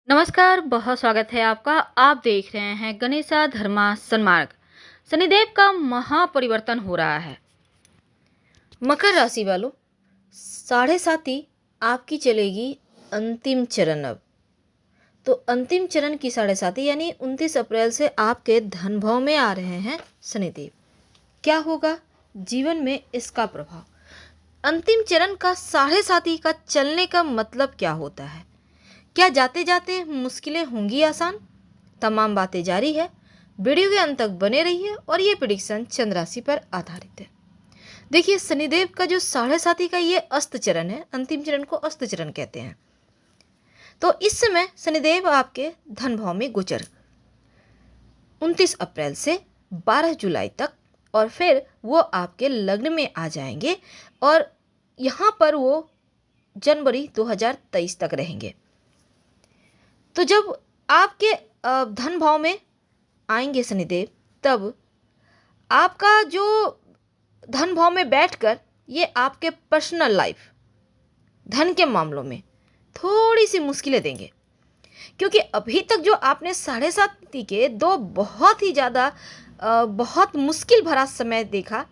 नमस्कार, बहुत स्वागत है आपका। आप देख रहे हैं गणेशा धर्मा सन्मार्ग। शनिदेव का महापरिवर्तन हो रहा है। मकर राशि वालों, साढ़े साती आपकी चलेगी अंतिम चरण। अब तो अंतिम चरण की साढ़े साती यानी 29 अप्रैल से आपके धन भाव में आ रहे हैं शनिदेव। क्या होगा जीवन में इसका प्रभाव? अंतिम चरण का साढ़े साती का चलने का मतलब क्या होता है? क्या जाते जाते मुश्किलें होंगी आसान? तमाम बातें जारी है। वीडियो के अंत तक बने रहिए और ये प्रेडिक्शन चंद्र राशि पर आधारित है। देखिए, शनिदेव का जो साढ़े साती का ये अस्त चरण है, अंतिम चरण को अस्त चरण कहते हैं। तो इस समय शनिदेव आपके धन भाव में गोचर 29 अप्रैल से 12 जुलाई तक, और फिर वो आपके लग्न में आ जाएंगे और यहाँ पर वो जनवरी 2023 तक रहेंगे। तो जब आपके धन भाव में आएंगे शनिदेव, तब आपका जो धन भाव में बैठकर ये आपके पर्सनल लाइफ, धन के मामलों में थोड़ी सी मुश्किलें देंगे, क्योंकि अभी तक जो आपने साढ़े साती के दो बहुत ही ज़्यादा बहुत मुश्किल भरा समय देखा,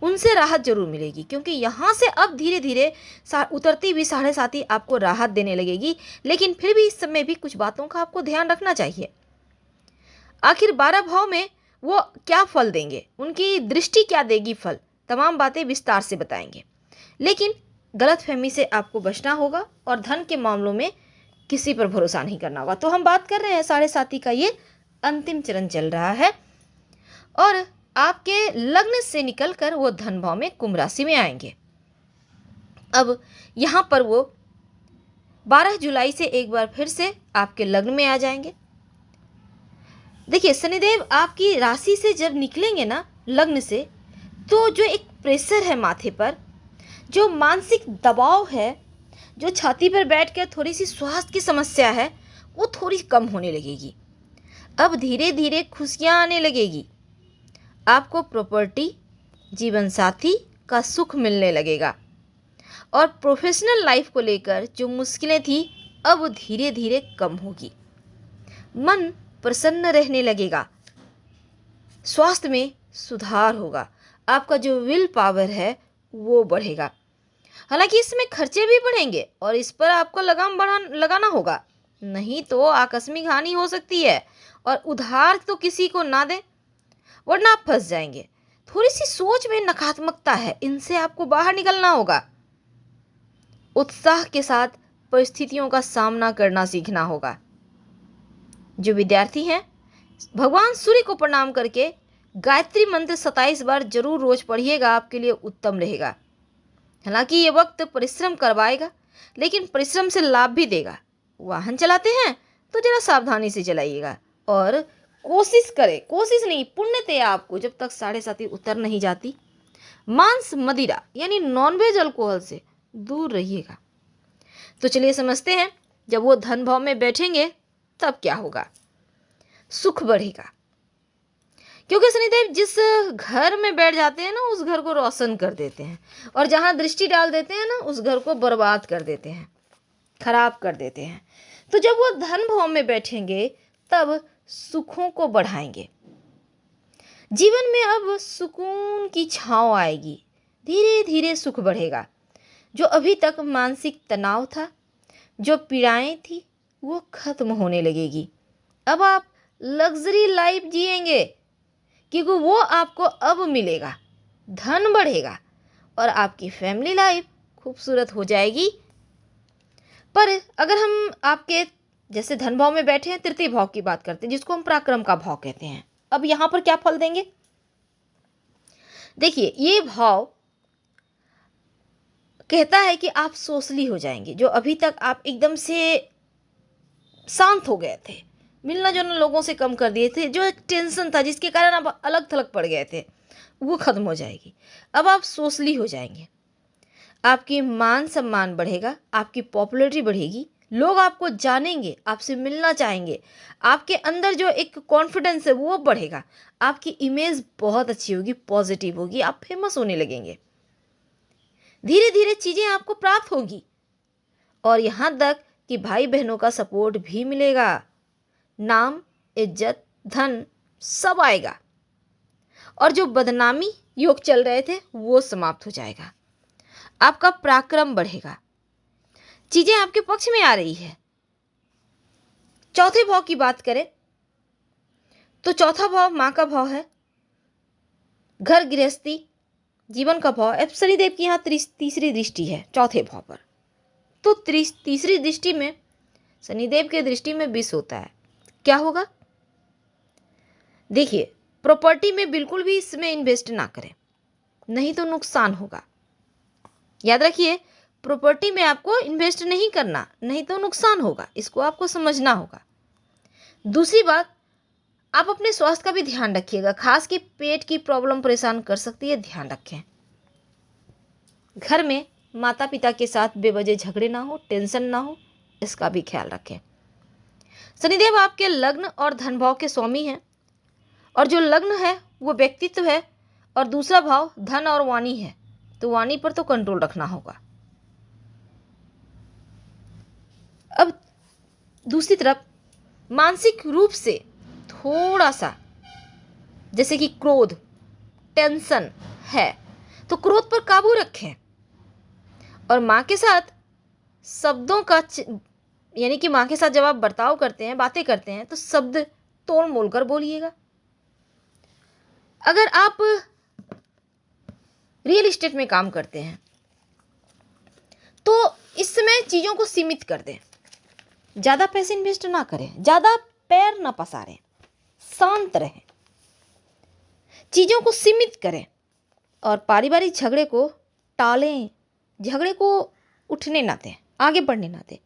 उनसे राहत जरूर मिलेगी। क्योंकि यहाँ से अब धीरे धीरे उतरती हुई साढ़े साती आपको राहत देने लगेगी। लेकिन फिर भी इस समय भी कुछ बातों का आपको ध्यान रखना चाहिए। आखिर 12 भाव में वो क्या फल देंगे, उनकी दृष्टि क्या देगी फल, तमाम बातें विस्तार से बताएंगे। लेकिन गलतफहमी से आपको बचना होगा और धन के मामलों में किसी पर भरोसा नहीं करना होगा। तो हम बात कर रहे हैं साढ़े साती का ये अंतिम चरण चल रहा है और आपके लग्न से निकलकर वो धन भाव में कुंभ राशि में आएंगे। अब यहाँ पर वो 12 जुलाई से एक बार फिर से आपके लग्न में आ जाएंगे। देखिए, शनिदेव आपकी राशि से जब निकलेंगे ना, लग्न से, तो जो एक प्रेशर है माथे पर, जो मानसिक दबाव है, जो छाती पर बैठकर थोड़ी सी स्वास्थ्य की समस्या है, वो थोड़ी कम होने लगेगी। अब धीरे धीरे खुशियाँ आने लगेगी। आपको प्रॉपर्टी, जीवन साथी का सुख मिलने लगेगा और प्रोफेशनल लाइफ को लेकर जो मुश्किलें थी, अब धीरे धीरे कम होगी। मन प्रसन्न रहने लगेगा, स्वास्थ्य में सुधार होगा, आपका जो विल पावर है वो बढ़ेगा। हालांकि इसमें खर्चे भी बढ़ेंगे और इस पर आपको लगाना होगा, नहीं तो आकस्मिक हानि हो सकती है। और उधार तो किसी को ना दें, वरना आप फंस जाएंगे। थोड़ी सी सोच में नकारात्मकता है, इनसे आपको बाहर निकलना होगा। उत्साह के साथ परिस्थितियों का सामना करना सीखना होगा। जो विद्यार्थी हैं, भगवान सूर्य को प्रणाम करके गायत्री मंत्र 27 बार जरूर रोज पढ़िएगा, आपके लिए उत्तम रहेगा। हालांकि ये वक्त परिश्रम करवाएगा, लेकिन परिश्रम से लाभ भी देगा। वाहन चलाते हैं तो जरा सावधानी से चलाइएगा और कोशिश करें, कोशिश नहीं पुण्यते आपको, जब तक साढ़े साती उतर नहीं जाती, मांस मदिरा यानी नॉनवेज अल्कोहल से दूर रहिएगा। तो चलिए समझते हैं, जब वो धन भाव में बैठेंगे तब क्या होगा। सुख बढ़ेगा, क्योंकि शनिदेव जिस घर में बैठ जाते हैं ना, उस घर को रोशन कर देते हैं, और जहां दृष्टि डाल देते हैं ना, उस घर को बर्बाद कर देते हैं, खराब कर देते हैं। तो जब वो धन भाव में बैठेंगे तब सुखों को बढ़ाएंगे। जीवन में अब सुकून की छांव आएगी, धीरे धीरे सुख बढ़ेगा। जो अभी तक मानसिक तनाव था, जो पीड़ाएं थी, वो खत्म होने लगेगी। अब आप लग्जरी लाइफ जिएंगे, क्योंकि वो आपको अब मिलेगा। धन बढ़ेगा और आपकी फैमिली लाइफ खूबसूरत हो जाएगी। पर अगर हम आपके जैसे धन भाव में बैठे हैं, तृतीय भाव की बात करते हैं, जिसको हम पराक्रम का भाव कहते हैं, अब यहां पर क्या फल देंगे? देखिए, ये भाव कहता है कि आप सोशली हो जाएंगे। जो अभी तक आप एकदम से शांत हो गए थे, मिलना जुलना लोगों से कम कर दिए थे, जो एक टेंशन था जिसके कारण आप अलग थलग पड़ गए थे, वो खत्म हो जाएगी। अब आप सोशली हो जाएंगे, आपकी मान सम्मान बढ़ेगा, आपकी पॉपुलैरिटी बढ़ेगी, लोग आपको जानेंगे, आपसे मिलना चाहेंगे, आपके अंदर जो एक कॉन्फिडेंस है वो बढ़ेगा, आपकी इमेज बहुत अच्छी होगी, पॉजिटिव होगी, आप फेमस होने लगेंगे। धीरे धीरे चीज़ें आपको प्राप्त होगी और यहाँ तक कि भाई बहनों का सपोर्ट भी मिलेगा, नाम, इज्जत, धन सब आएगा और जो बदनामी योग चल रहे थे वो समाप्त हो जाएगा। आपका पराक्रम बढ़ेगा, चीजें आपके पक्ष में आ रही है। चौथे भाव की बात करें तो चौथा भाव मां का भाव है, घर गृहस्थी जीवन का भाव। अब शनिदेव की यहाँ तीसरी दृष्टि है चौथे भाव पर, तो तीसरी दृष्टि में शनिदेव के दृष्टि में विष होता है। क्या होगा देखिए, प्रॉपर्टी में बिल्कुल भी इसमें इन्वेस्ट ना करें, नहीं तो नुकसान होगा। याद रखिए, प्रॉपर्टी में आपको इन्वेस्ट नहीं करना, नहीं तो नुकसान होगा, इसको आपको समझना होगा। दूसरी बात, आप अपने स्वास्थ्य का भी ध्यान रखिएगा, खास कि पेट की प्रॉब्लम परेशान कर सकती है, ध्यान रखें। घर में माता पिता के साथ बेवजह झगड़े ना हो, टेंशन ना हो, इसका भी ख्याल रखें। शनिदेव आपके लग्न और धन भाव के स्वामी हैं, और जो लग्न है वो व्यक्तित्व है और दूसरा भाव धन और वाणी है, तो वाणी पर तो कंट्रोल रखना होगा। अब दूसरी तरफ मानसिक रूप से थोड़ा सा जैसे कि क्रोध, टेंशन है, तो क्रोध पर काबू रखें और माँ के साथ शब्दों का यानी कि माँ के साथ जब आप बर्ताव करते हैं, बातें करते हैं, तो शब्द तोड़ मोल कर बोलिएगा। अगर आप रियल एस्टेट में काम करते हैं तो इस समय चीज़ों को सीमित कर दें, ज़्यादा पैसे इन्वेस्ट ना करें, ज़्यादा पैर ना पसारें, शांत रहें, चीज़ों को सीमित करें और पारिवारिक झगड़े को टालें, झगड़े को उठने ना दें, आगे बढ़ने ना दें,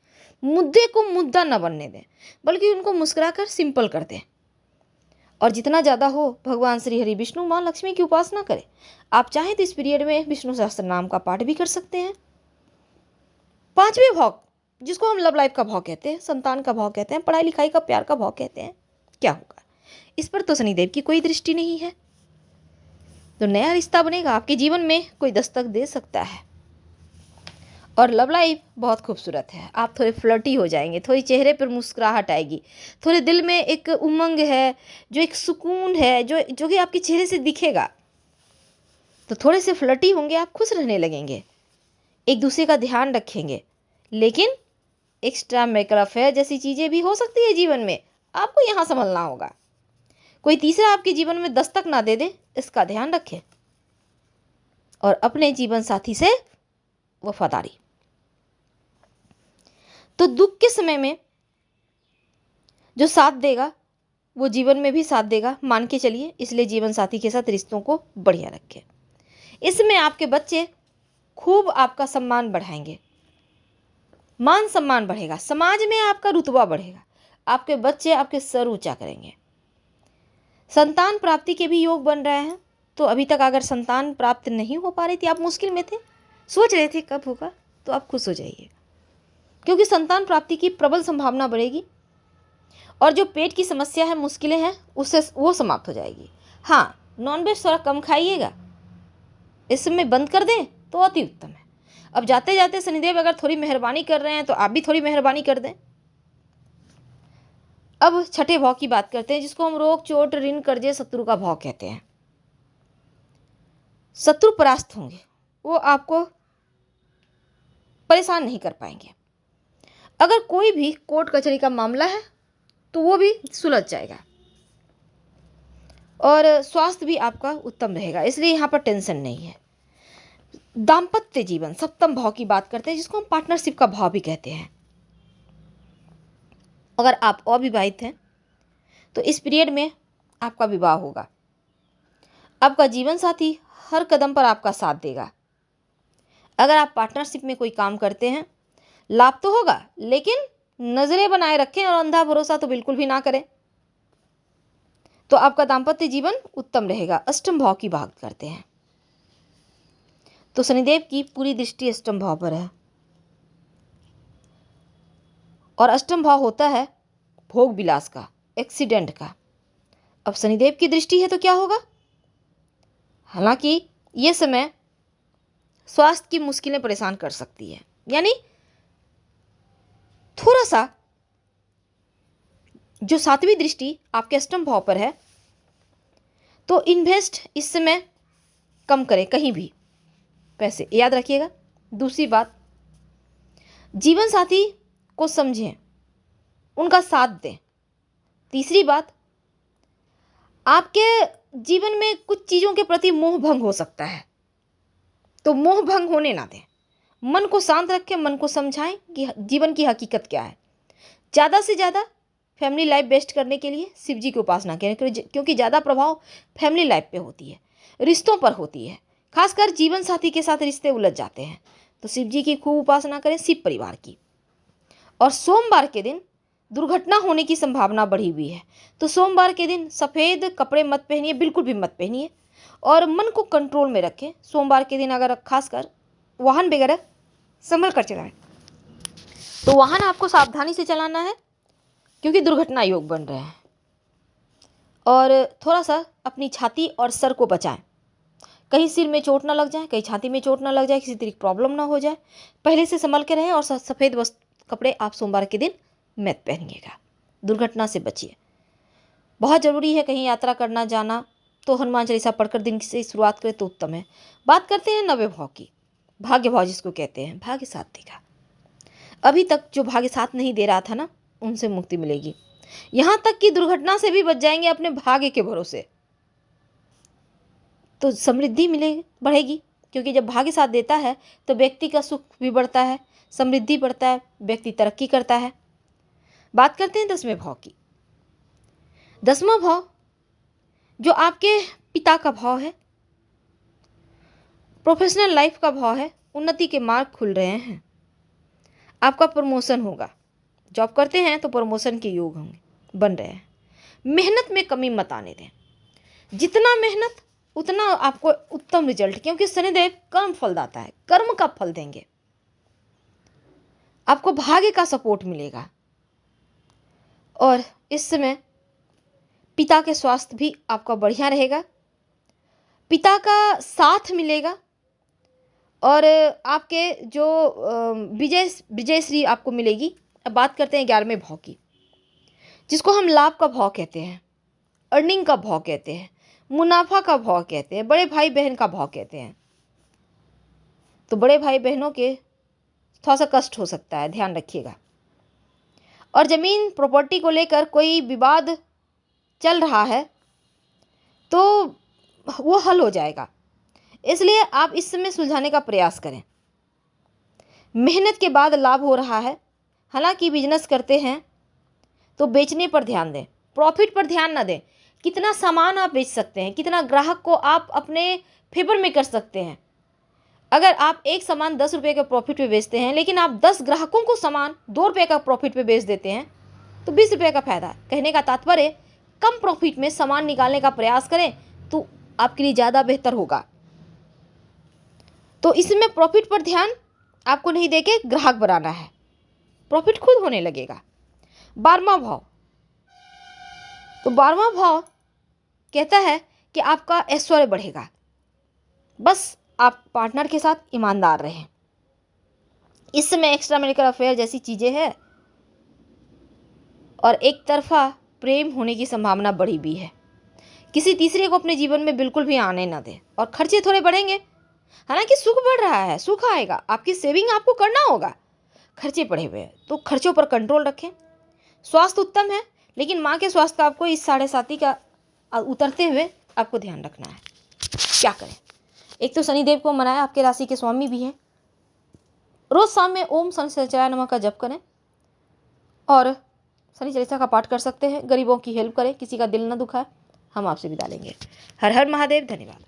मुद्दे को मुद्दा ना बनने दें, बल्कि उनको मुस्कुराकर सिंपल कर दें। और जितना ज़्यादा हो भगवान श्री हरि विष्णु माँ लक्ष्मी की उपासना करें। आप चाहें तो इस पीरियड में विष्णु सहस्त्र नाम का पाठ भी कर सकते हैं। पांचवें भाव जिसको हम लव लाइफ का भाव कहते हैं, संतान का भाव कहते हैं, पढ़ाई लिखाई का प्यार का भाव कहते हैं, क्या होगा इस पर तो शनिदेव की कोई दृष्टि नहीं है, तो नया रिश्ता बनेगा, आपके जीवन में कोई दस्तक दे सकता है। और लव लाइफ बहुत खूबसूरत है, आप थोड़े फ्लर्टी हो जाएंगे, थोड़ी चेहरे पर मुस्कुराहट आएगी, थोड़े दिल में एक उमंग है, जो एक सुकून है, जो कि आपके चेहरे से दिखेगा, तो थोड़े से फ्लर्टी होंगे, आप खुश रहने लगेंगे, एक दूसरे का ध्यान रखेंगे। लेकिन एक्स्ट्रा मैरिटल अफेयर जैसी चीज़ें भी हो सकती है जीवन में, आपको यहाँ संभलना होगा, कोई तीसरा आपके जीवन में दस्तक ना दे दे, इसका ध्यान रखें। और अपने जीवन साथी से वफादारी, तो दुख के समय में जो साथ देगा वो जीवन में भी साथ देगा, मान के चलिए। इसलिए जीवन साथी के साथ रिश्तों को बढ़िया रखें, इसमें आपके बच्चे खूब आपका सम्मान बढ़ाएंगे, मान सम्मान बढ़ेगा, समाज में आपका रुतबा बढ़ेगा, आपके बच्चे आपके सर ऊंचा करेंगे। संतान प्राप्ति के भी योग बन रहे हैं, तो अभी तक अगर संतान प्राप्त नहीं हो पा रही थी, आप मुश्किल में थे, सोच रहे थे कब होगा, तो आप खुश हो जाइए, क्योंकि संतान प्राप्ति की प्रबल संभावना बढ़ेगी और जो पेट की समस्या है, मुश्किलें हैं, उससे वो समाप्त हो जाएगी। हाँ, नॉनवेज थोड़ा कम खाइएगा, इस समय बंद कर दें तो अति उत्तम है। अब जाते जाते शनिदेव अगर थोड़ी मेहरबानी कर रहे हैं तो आप भी थोड़ी मेहरबानी कर दें। अब छठे भाव की बात करते हैं, जिसको हम रोग, चोट, ऋण, कर्जे, शत्रु का भाव कहते हैं। शत्रु परास्त होंगे, वो आपको परेशान नहीं कर पाएंगे। अगर कोई भी कोर्ट कचहरी का मामला है तो वो भी सुलझ जाएगा और स्वास्थ्य भी आपका उत्तम रहेगा, इसलिए यहाँ पर टेंशन नहीं है। दाम्पत्य जीवन, सप्तम भाव की बात करते हैं, जिसको हम पार्टनरशिप का भाव भी कहते हैं। अगर आप अविवाहित हैं तो इस पीरियड में आपका विवाह होगा, आपका जीवन साथी हर कदम पर आपका साथ देगा। अगर आप पार्टनरशिप में कोई काम करते हैं, लाभ तो होगा, लेकिन नजरें बनाए रखें और अंधा भरोसा तो बिल्कुल भी ना करें, तो आपका दाम्पत्य जीवन उत्तम रहेगा। अष्टम भाव की बात करते हैं तो शनिदेव की पूरी दृष्टि अष्टम भाव पर है और अष्टम भाव होता है भोग विलास का, एक्सीडेंट का। अब शनिदेव की दृष्टि है तो क्या होगा, हालांकि ये समय स्वास्थ्य की मुश्किलें परेशान कर सकती है, यानी थोड़ा सा जो सातवीं दृष्टि आपके अष्टम भाव पर है, तो इन्वेस्ट इस समय कम करें कहीं भी पैसे, याद रखिएगा। दूसरी बात, जीवन साथी को समझें, उनका साथ दें। तीसरी बात, आपके जीवन में कुछ चीज़ों के प्रति मोह भंग हो सकता है, तो मोह भंग होने ना दें। मन को शांत रखें, मन को समझाएं कि जीवन की हकीकत क्या है। ज़्यादा से ज़्यादा फैमिली लाइफ बेस्ट करने के लिए शिव जी की उपासना करें, क्योंकि ज़्यादा प्रभाव फैमिली लाइफ पे होती है, रिश्तों पर होती है। खासकर जीवन साथी के साथ रिश्ते उलझ जाते हैं, तो शिव जी की खूब उपासना करें, शिव परिवार की। और सोमवार के दिन दुर्घटना होने की संभावना बढ़ी हुई है, तो सोमवार के दिन सफ़ेद कपड़े मत पहनिए, बिल्कुल भी मत पहनिए, और मन को कंट्रोल में रखें। सोमवार के दिन अगर खासकर वाहन वगैरह संभल कर चलाएं, तो वाहन आपको सावधानी से चलाना है, क्योंकि दुर्घटना योग बन रहे हैं। और थोड़ा सा अपनी छाती और सर को बचाएं, कहीं सिर में चोट ना लग जाए, कहीं छाती में चोट ना लग जाए, किसी तरह की प्रॉब्लम ना हो जाए। पहले से संभल के रहें, और सफ़ेद कपड़े आप सोमवार के दिन मत पहनिएगा, दुर्घटना से बचिए। बहुत ज़रूरी है कहीं यात्रा करना जाना, तो हनुमान चालीसा पढ़कर दिन से शुरुआत करें तो उत्तम है। बात करते हैं नवे भाव की, भाग्य भाव जिसको कहते हैं। भाग्य साथ देगा, अभी तक जो भाग्य साथ नहीं दे रहा था ना, उनसे मुक्ति मिलेगी। यहाँ तक कि दुर्घटना से भी बच जाएंगे अपने भाग्य के भरोसे, तो समृद्धि मिलेगी, बढ़ेगी। क्योंकि जब भाग्य साथ देता है तो व्यक्ति का सुख भी बढ़ता है, समृद्धि बढ़ता है, व्यक्ति तरक्की करता है। बात करते हैं 10वें भाव की। 10वां भाव जो आपके पिता का भाव है, प्रोफेशनल लाइफ का भाव है, उन्नति के मार्ग खुल रहे हैं, आपका प्रमोशन होगा। जॉब करते हैं तो प्रमोशन के योग होंगे, बन रहे हैं। मेहनत में कमी मत आने दें, जितना मेहनत उतना आपको उत्तम रिजल्ट, क्योंकि शनिदेव कर्म फलदाता है, कर्म का फल देंगे। आपको भाग्य का सपोर्ट मिलेगा, और इस समय पिता के स्वास्थ्य भी आपका बढ़िया रहेगा, पिता का साथ मिलेगा, और आपके जो विजयश्री आपको मिलेगी। अब बात करते हैं 11वें भाव की, जिसको हम लाभ का भाव कहते हैं, अर्निंग का भाव कहते हैं, मुनाफा का भाव कहते हैं, बड़े भाई बहन का भाव कहते हैं। तो बड़े भाई बहनों के थोड़ा सा कष्ट हो सकता है, ध्यान रखिएगा। और ज़मीन प्रॉपर्टी को लेकर कोई विवाद चल रहा है तो वो हल हो जाएगा, इसलिए आप इस समय सुलझाने का प्रयास करें। मेहनत के बाद लाभ हो रहा है। हालांकि बिजनेस करते हैं तो बेचने पर ध्यान दें, प्रॉफिट पर ध्यान ना दें। कितना सामान आप बेच सकते हैं, कितना ग्राहक को आप अपने फेवर में कर सकते हैं। अगर आप एक सामान 10 रुपये के प्रॉफिट पे बेचते हैं, लेकिन आप 10 ग्राहकों को सामान 2 रुपये का प्रॉफिट पे बेच देते हैं, तो 20 रुपये का फायदा। कहने का तात्पर्य, कम प्रॉफिट में सामान निकालने का प्रयास करें तो आपके लिए ज़्यादा बेहतर होगा। तो इसमें प्रॉफिट पर ध्यान आपको नहीं देके ग्राहक बनाना है, प्रॉफिट खुद होने लगेगा। 12वां भाव, तो 12वां भाव कहता है कि आपका ऐश्वर्य बढ़ेगा, बस आप पार्टनर के साथ ईमानदार रहें। इस समय एक्स्ट्रा मैरिटल अफेयर जैसी चीज़ें हैं, और एक तरफा प्रेम होने की संभावना बढ़ी हुई है। किसी तीसरे को अपने जीवन में बिल्कुल भी आने ना दें, और खर्चे थोड़े बढ़ेंगे। हालांकि सुख बढ़ रहा है, सुख आएगा, आपकी सेविंग आपको करना होगा। खर्चे बढ़े हुए हैं तो खर्चों पर कंट्रोल रखें। स्वास्थ्य उत्तम है, लेकिन माँ के स्वास्थ्य का आपको इस 7.5 का उतरते हुए आपको ध्यान रखना है। क्या करें, एक तो शनिदेव को मनाएं, आपके राशि के स्वामी भी हैं। रोज शाम में ओम शनिश्चराय नमः का जप करें, और शनि चालीसा का पाठ कर सकते हैं। गरीबों की हेल्प करें, किसी का दिल न दुखाए। हम आपसे विदा लेंगे। हर हर महादेव, धन्यवाद।